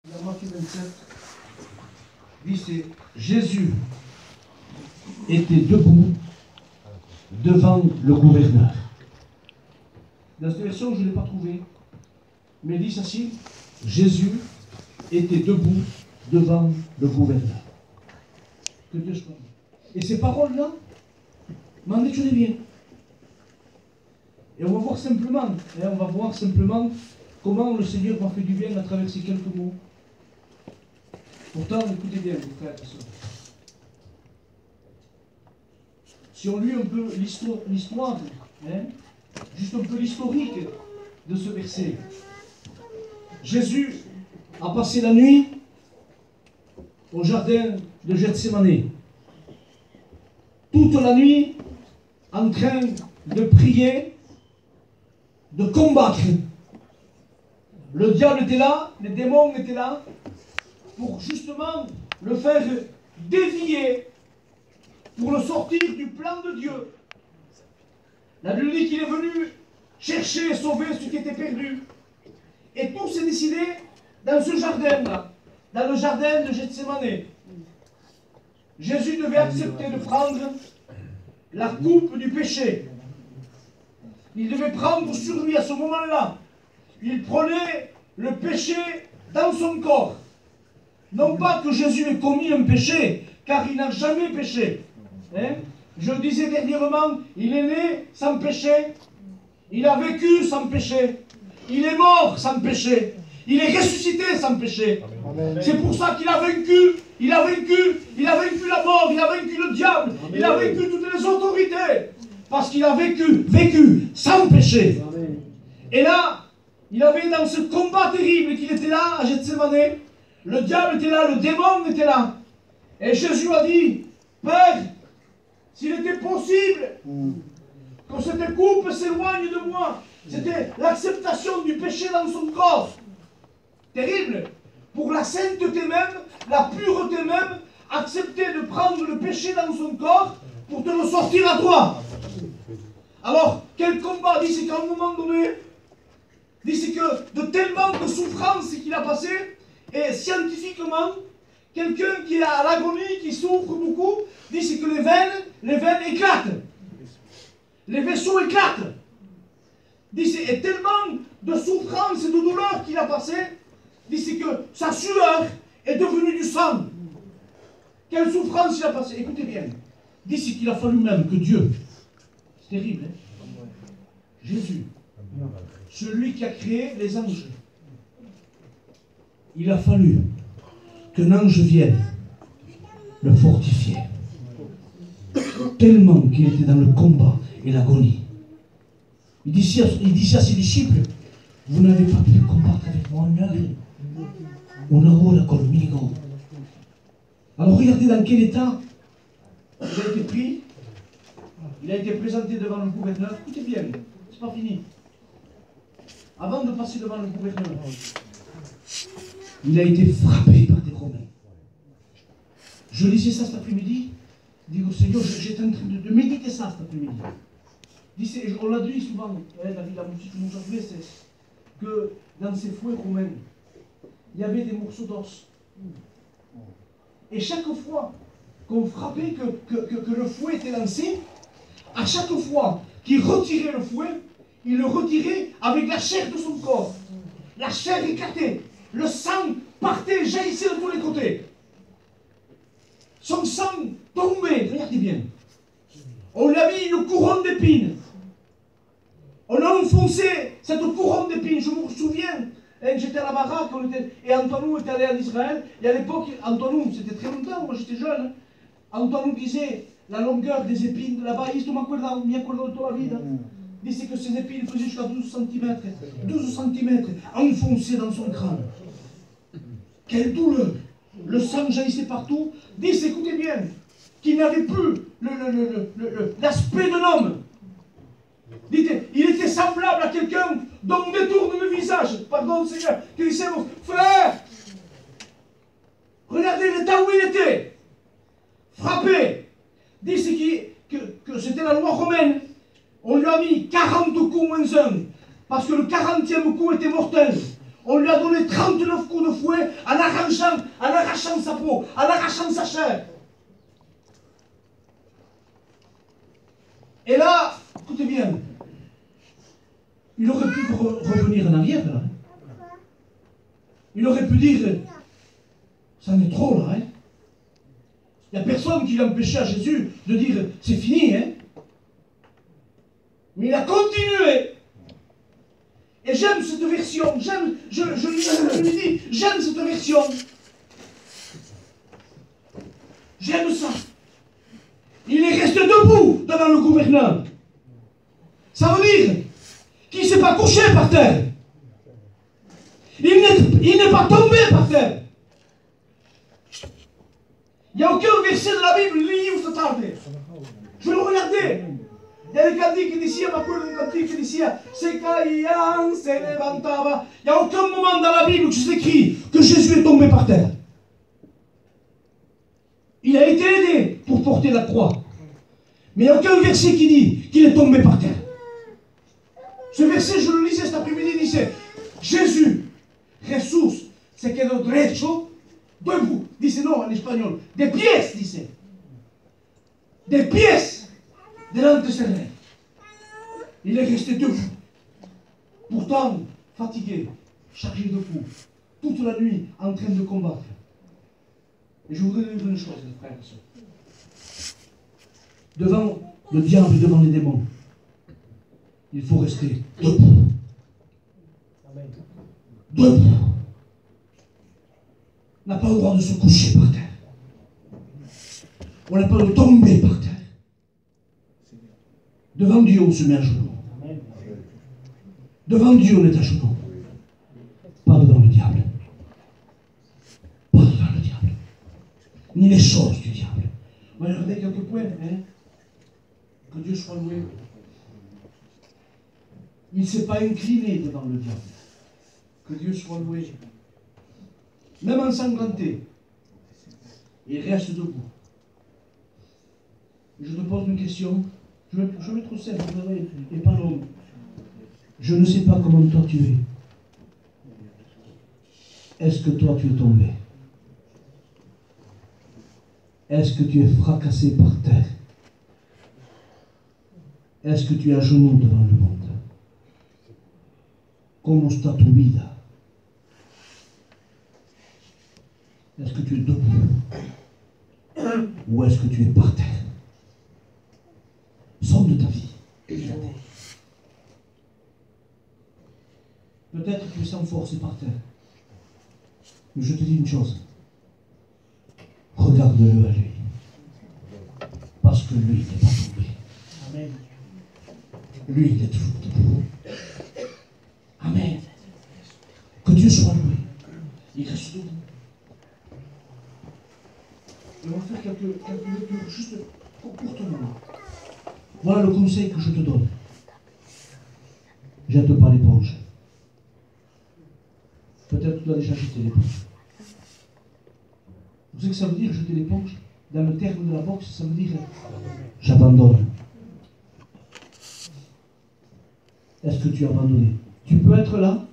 La Matthieu 27 dit c'est Jésus était debout devant le gouverneur. Dans cette version, je ne l'ai pas trouvé. Mais il dit ceci, Jésus était debout devant le gouverneur. Que Dieu soit. Et ces paroles-là m'en détruisent bien. Et on va voir simplement, comment le Seigneur m'a fait du bien à travers ces quelques mots. Pourtant, écoutez bien, vous frères et sœurs. Si on lit un peu l'histoire, juste un peu l'historique de ce verset. Jésus a passé la nuit au jardin de Gethsémani. Toute la nuit, en train de prier, de combattre. Le diable était là, les démons étaient là, pour justement le faire dévier, pour le sortir du plan de Dieu. La Bible dit qu'il est venu chercher et sauver ce qui était perdu. Et tout s'est décidé dans ce jardin-là, dans le jardin de Gethsémani. Jésus devait accepter de prendre la coupe du péché. Il devait prendre sur lui à ce moment-là. Il prenait le péché dans son corps. Non pas que Jésus ait commis un péché, car il n'a jamais péché. Je le disais dernièrement, il est né sans péché. Il a vécu sans péché. Il est mort sans péché. Il est ressuscité sans péché. C'est pour ça qu'il a vaincu. Il a vaincu la mort. Il a vaincu le diable. Il a vaincu toutes les autorités. Parce qu'il a vécu sans péché. Et là, il avait dans ce combat terrible qu'il était là à Gethsémani. Le diable était là, le démon était là. Et Jésus a dit, Père, s'il était possible que cette coupe s'éloigne de moi. C'était l'acceptation du péché dans son corps. Terrible. Pour la sainteté même, la pureté même, accepter de prendre le péché dans son corps pour te le sortir à toi. Alors, quel combat? Dit, c'est qu'à un moment donné, dit, c'est que de tellement de souffrance qu'il a passé, et scientifiquement, quelqu'un qui est à l'agonie, qui souffre beaucoup, dit, c'est que les veines éclatent. Les vaisseaux éclatent. Dit, c'est tellement de souffrance et de douleur qu'il a passé, dit, c'est que sa sueur est devenue du sang. Quelle souffrance il a passé? Écoutez bien. Dit, c'est qu'il a fallu même que Dieu, c'est terrible, Jésus, celui qui a créé les anges, il a fallu qu'un ange vienne le fortifier. Tellement qu'il était dans le combat et l'agonie. Il dit à ses disciples, vous n'avez pas pu combattre avec moi, alors regardez dans quel état il a été pris. Il a été présenté devant le gouverneur. Écoutez bien, c'est pas fini. Avant de passer devant le gouverneur, il a été frappé par des Romains. Je lisais ça cet après-midi. Je dis au Seigneur, j'étais en train de méditer ça cet après-midi. On l'a dit souvent, la musique nous a joué, c'est que dans ces fouets romains, il y avait des morceaux d'os. Et chaque fois qu'on frappait, que le fouet était lancé, à chaque fois qu'il retirait le fouet, il le retirait avec la chair de son corps. La chair éclatait. Le sang partait, jaillissait de tous les côtés. Son sang tombait, regardez bien. On lui a mis une couronne d'épines. On a enfoncé cette couronne d'épines. Je me souviens, j'étais à la baraque, et Antoine était allé en Israël. Et à l'époque, Antoine, c'était très longtemps, moi j'étais jeune. Antoine disait la longueur des épines de là-bas. Il me acuerdo de toute la vie. Il disait que ces épines faisaient jusqu'à 12 cm. 12 cm enfoncés dans son crâne. Quelle douleur! Le sang jaillissait partout. Dis, écoutez bien, qu'il n'avait plus l'aspect d'un homme. Dites, il était semblable à quelqu'un dont on détourne le visage. Pardon, Seigneur. Qu'il disait, mon frère, regardez l'état où il était. Frappé. Dit que c'était la loi romaine. On lui a mis 40 coups moins un. Parce que le 40e coup était mortel. On lui a donné 39 coups de fouet en arrachant sa peau, en arrachant sa chair. Et là, écoutez bien, il aurait pu revenir en arrière là. Il aurait pu dire, ça en est trop là. Il n'y a personne qui l'empêchait à Jésus de dire, c'est fini. Mais il a continué. Et j'aime cette version, je lui dis, j'aime cette version. J'aime ça. Il est resté debout devant le gouverneur. Ça veut dire qu'il ne s'est pas couché par terre. Il n'est pas tombé par terre. Il n'y a aucun verset de la Bible, livre tardé. Je vais le regarder. Il y a le cantique d'ici, ma poule, le cantique d'ici, c'est Caïan, c'est levantava. Il n'y a aucun moment dans la Bible où il s'écrit que Jésus est tombé par terre. Il a été aidé pour porter la croix. Mais il n'y a aucun verset qui dit qu'il est tombé par terre. Ce verset, je le lisais cet après-midi, il disait Jésus, Jesús, se quedó derecho, debout. Disait non en espagnol, des pièces, disait. Des pièces delante de ses rêves. Il est resté debout. Pourtant, fatigué, chargé de coups, toute la nuit en train de combattre. Et je voudrais dire une chose, les frères et sœurs. Devant le diable et devant les démons, il faut rester debout. Debout. On n'a pas le droit de se coucher par terre. On n'a pas le droit de tomber par terre. Devant Dieu, on se met à genoux. Devant Dieu, on est à genoux. Pas devant le diable. Pas devant le diable. Ni les choses du diable. On va regarder quelques points. Que Dieu soit loué. Il ne s'est pas incliné devant le diable. Que Dieu soit loué. Même ensanglanté, il reste debout. Je te pose une question. Je vais être simple, et pas long. Je ne sais pas comment toi tu es. Est-ce que toi tu es tombé? Est-ce que tu es fracassé par terre? Est-ce que tu es à genoux devant le monde? Comment está tu vida? Est-ce que tu es debout? Ou est-ce que tu es par terre? Sonde ta vie. Peut-être que tu es sans force et par terre. Mais je te dis une chose. Regarde-le à lui. Parce que lui, il n'est pas tombé. Amen. Lui, il est toujours debout. Amen. Que Dieu soit loué. Il reste debout. Et on va faire quelques lectures juste courtement. Voilà le conseil que je te donne. Jette pas l'éponge. Peut-être que tu as déjà jeté l'éponge. Vous savez que ça veut dire jeter l'éponge? Dans le terme de la boxe, ça veut dire j'abandonne. Est-ce que tu as abandonné? Tu peux être là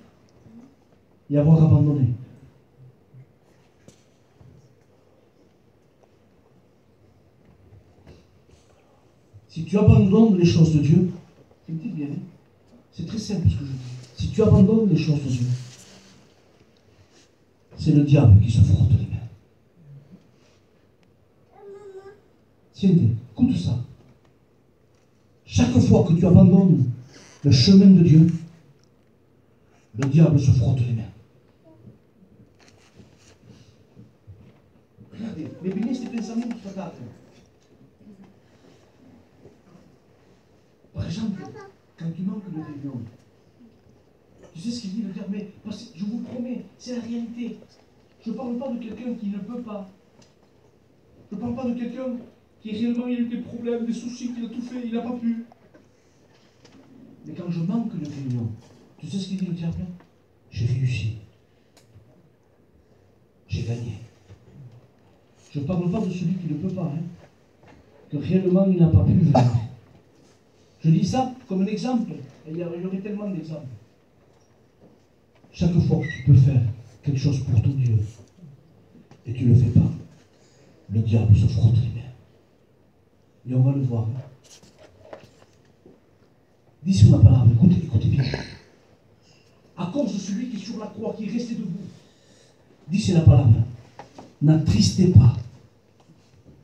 et avoir abandonné. Si tu abandonnes les choses de Dieu, écoutez bien, c'est très simple ce que je dis. Si tu abandonnes les choses de Dieu, c'est le diable qui se frotte les mains. Tiens, écoute ça. Chaque fois que tu abandonnes le chemin de Dieu, le diable se frotte les mains. Regardez, les bénis, c'est pensamento di fratello. Par exemple, quand tu manques de réunion, tu sais ce qu'il dit le diable, mais je vous promets, c'est la réalité. Je ne parle pas de quelqu'un qui ne peut pas. Je ne parle pas de quelqu'un qui réellement il a eu des problèmes, des soucis, qu'il a tout fait, il n'a pas pu. Mais quand je manque de réunion, tu sais ce qu'il dit le diable? J'ai réussi. J'ai gagné. Je ne parle pas de celui qui ne peut pas, que réellement il n'a pas pu venir. Je dis ça comme un exemple, et il y aurait tellement d'exemples. Chaque fois que tu peux faire quelque chose pour ton Dieu, et tu ne le fais pas, le diable se frotte les mains. Et on va le voir. Dis sur la parole, écoutez bien. À cause de celui qui est sur la croix, qui est resté debout. Dis c'est la parole. N'attristez pas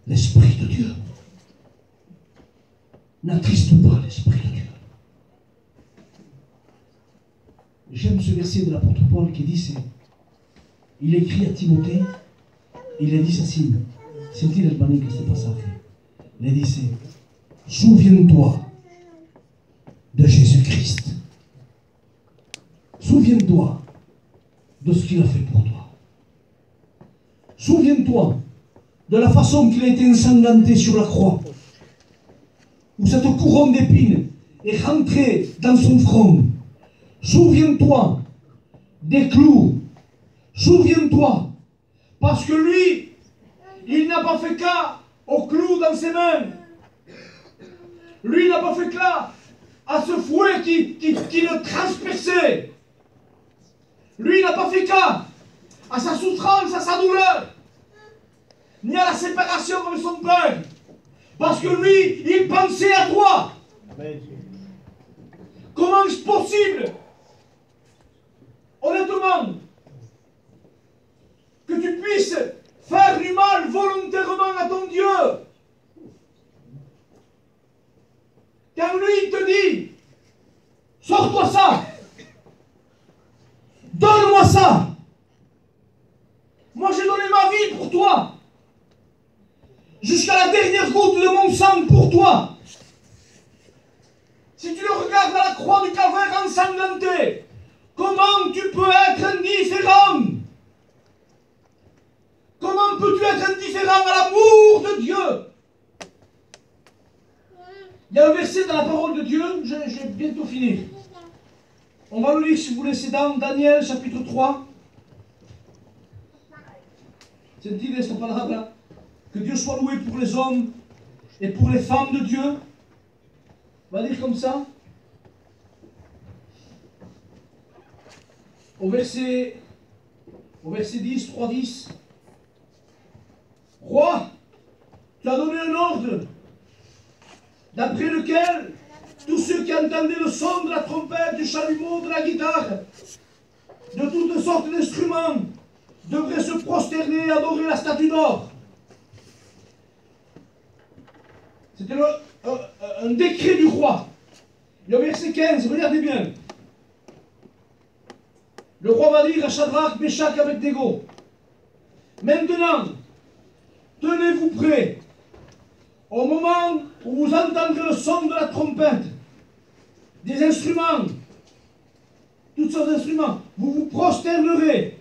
l'Esprit de Dieu. N'attriste pas l'Esprit de Dieu. J'aime ce verset de l'apôtre Paul qui dit, il écrit à Timothée, il a dit ça, senti l'Albanie que c'est pas ça. Il a dit, souviens-toi de Jésus-Christ. Souviens-toi de ce qu'il a fait pour toi. Souviens-toi de la façon qu'il a été ensanglanté sur la croix, où cette couronne d'épines est rentrée dans son front. Souviens-toi des clous. Souviens-toi, parce que lui, il n'a pas fait cas aux clous dans ses mains. Lui, il n'a pas fait cas à ce fouet qui le transperçait. Lui, il n'a pas fait cas à sa souffrance, à sa douleur, ni à la séparation avec son père. Parce que lui, il pensait à toi. Comment est-ce possible, honnêtement, que tu puisses faire du mal volontairement à ton Dieu? Quand lui, il te dit, sors-toi ça, donne-moi ça. Moi, j'ai donné ma vie pour toi. Jusqu'à la dernière goutte de mon sang pour toi. Si tu le regardes à la croix du Calvaire ensanglanté, comment tu peux être indifférent? Comment peux-tu être indifférent à l'amour de Dieu? Il y a un verset dans la parole de Dieu, je vais bientôt finir. On va le lire si vous voulez, c'est dans Daniel chapitre 3. Sentite esta palabra. Que Dieu soit loué pour les hommes et pour les femmes de Dieu. On va dire comme ça. Au verset 10, 3, 10. Roi, tu as donné un ordre d'après lequel tous ceux qui entendaient le son de la trompette, du chalumeau, de la guitare, de toutes sortes d'instruments, devraient se prosterner et adorer la statue d'or. C'était un décret du roi. Et au verset 15, regardez bien. Le roi va dire à Shadrach, Meshach et Abednego, maintenant, tenez-vous prêts. Au moment où vous entendrez le son de la trompette, des instruments, toutes sortes d'instruments, vous vous prosternerez,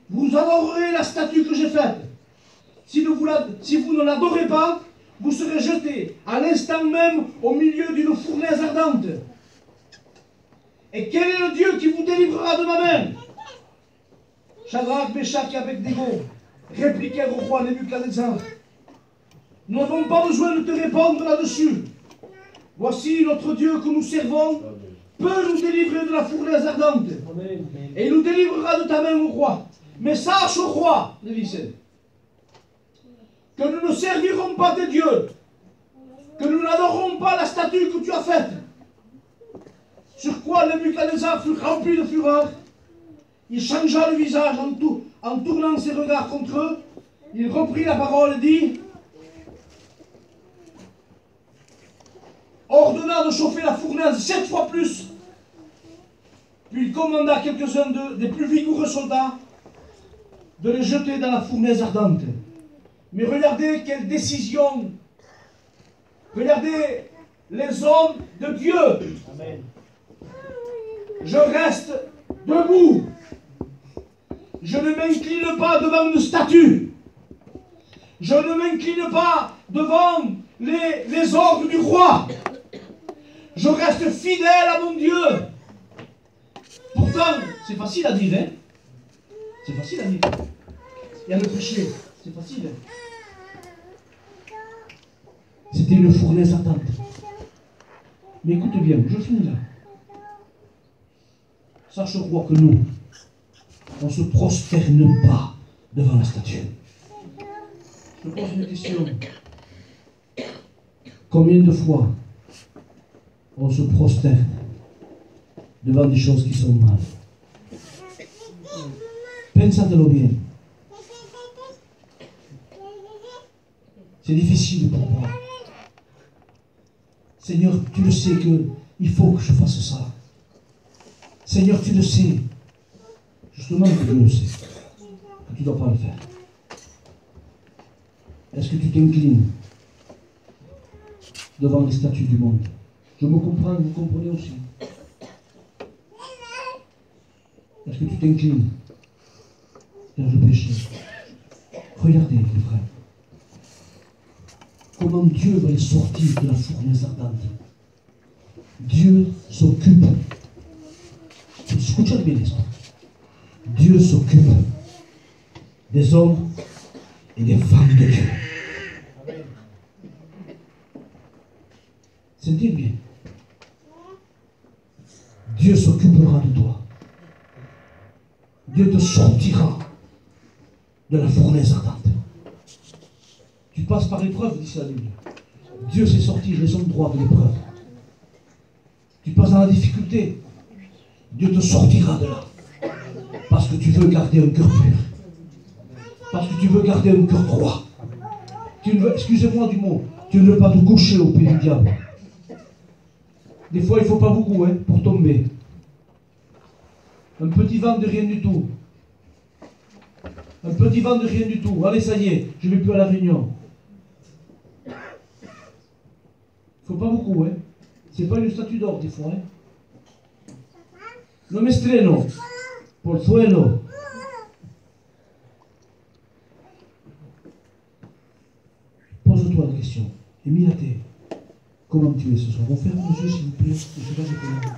vous adorerez la statue que j'ai faite. Si vous ne l'adorez pas, vous serez jetés à l'instant même au milieu d'une fournaise ardente. Et quel est le Dieu qui vous délivrera de ma main? Shadrach, Meshach et Abednego répliquèrent au roi Nebuchadnezzar. Nous n'avons pas besoin de te répondre là-dessus. Voici notre Dieu que nous servons peut nous délivrer de la fournaise ardente. Et il nous délivrera de ta main, au roi. Mais sache, au roi, que nous ne servirons pas tes dieux, que nous n'adorerons pas la statue que tu as faite. Sur quoi Nebuchadnezzar fut rempli de fureur. Il changea le visage en tournant ses regards contre eux. Il reprit la parole et dit, ordonna de chauffer la fournaise 7 fois plus. Puis il commanda à quelques-uns des plus vigoureux soldats de les jeter dans la fournaise ardente. Mais regardez quelle décision. Regardez les hommes de Dieu. Amen. Je reste debout. Je ne m'incline pas devant une statue. Je ne m'incline pas devant les ordres du roi. Je reste fidèle à mon Dieu. Pourtant, c'est facile à dire, hein? C'est facile à dire. Et à le prêcher, c'est facile. C'était une fournaise ardente. Mais écoute bien, je finis là. Sache, roi, que nous, on ne se prosterne pas devant la statue. Je pose une question. Combien de fois on se prosterne devant des choses qui sont mal? Pensatelo bien. C'est difficile pour moi. Seigneur, tu le sais qu'il faut que je fasse ça. Seigneur, tu le sais. Justement que je le sais. Que tu ne dois pas le faire. Est-ce que tu t'inclines devant les statues du monde? Je me comprends, vous comprenez aussi. Est-ce que tu t'inclines vers le péché? Regardez, les frères. Comment Dieu va les sortir de la fournaise ardente. Dieu s'occupe. Escucha bien esto. Dieu s'occupe des hommes et des femmes de Dieu. Sentez bien. Dieu s'occupera de toi. Dieu te sortira de la fournaise ardente. Tu passes par l'épreuve, dit la Bible. Dieu sait sortir les hommes droits de l'épreuve. Tu passes dans la difficulté. Dieu te sortira de là. Parce que tu veux garder un cœur pur. Parce que tu veux garder un cœur droit. Excusez-moi du mot, tu ne veux pas te coucher au pied du diable. Des fois, il ne faut pas beaucoup pour tomber. Un petit vent de rien du tout. Un petit vent de rien du tout. Allez, ça y est, je ne vais plus à la réunion. Il ne faut pas beaucoup, C'est pas une statue d'or, des fois, Non me estreno. Por suelo. Pose-toi la question. Et mírate. Comment tu es ce soir? On ferme les yeux, s'il vous plaît. Je vais répondre.